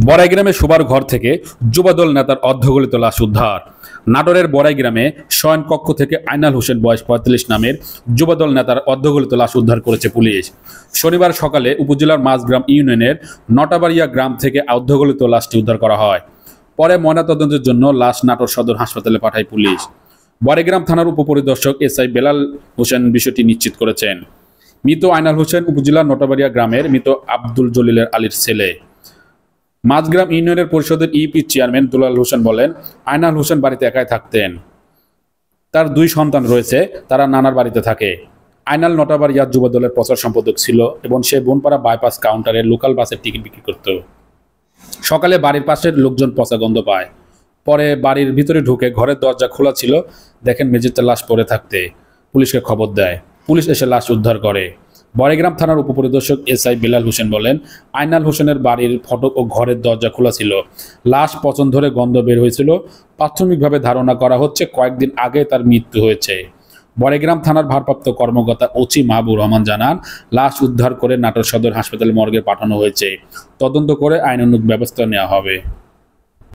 বড়াই গ্রামে শোবার ঘর থেকে যুবদল নেতার অর্ধগলিত লাশ উদ্ধার। নাটোরের বড়াই গ্রামে শয়ন কক্ষ থেকে আইনাল হোসেন বয়স ৪৫ নামের যুবদল নেতার অর্ধগলিত লাশ উদ্ধার করেছে পুলিশ। শনিবার সকালে উপজেলার মাঝগ্রাম ইউনিয়নের নটাবাড়িয়া গ্রাম থেকে অর্ধগলিত লাশটি উদ্ধার করা হয়। পরে ময়নাতদন্তের জন্য লাশ নাটোর সদর হাসপাতালে পাঠায় পুলিশ। বড়াইগ্রাম থানার উপপরিদর্শক এসআই বেলাল হোসেন বিষয়টি নিশ্চিত করেছেন। মৃত আইনাল হোসেন উপজেলার নটাবাড়িয়া গ্রামের মৃত আব্দুল জলিলের আলীর ছেলে। মাঝগ্রাম ইউনিয়নের পরিষদের ইউপি চেয়ারম্যান দুলাল হোসেন বলেন, আইনাল হোসেন বাড়িতে একাই থাকতেন। তার 2 সন্তান রয়েছে, তারা নানার বাড়িতে থাকে। আইনাল নটাবাড়িয়া যুবদলের প্রচার সম্পাদক ছিল এবং সে বনপাড়া বাইপাস কাউন্টারে লোকাল বাসের টিকিট বিক্রি করত। সকালে বাড়ির পাশের লোকজন পচা গন্ধ পায়। পরে বাড়ির ভিতরে ঢুকে ঘরের দরজা খোলা ছিল, দেখেন মেঝেতে লাশ পড়ে থাকতে। পুলিশকে খবর দেয়, পুলিশ এসে লাশ উদ্ধার করে। বড়াইগ্রাম থানার উপপরিদর্শক এসআই বেলাল হোসেন বলেন, আইনাল হোসেনের বাড়ির ফটক ও ঘরের দরজা খোলা ছিল। লাশ পচন ধরে গন্ধ বের হয়েছিল। প্রাথমিকভাবে ধারণা করা হচ্ছে কয়েকদিন আগে তার মৃত্যু হয়েছে। বড়াইগ্রাম থানার ভারপ্রাপ্ত কর্মকর্তা ওসি মাহবুর রহমান জানান, লাশ উদ্ধার করে নাটোর সদর হাসপাতাল মর্গে পাঠানো হয়েছে। তদন্ত করে আইনানুগ ব্যবস্থা নেওয়া হবে।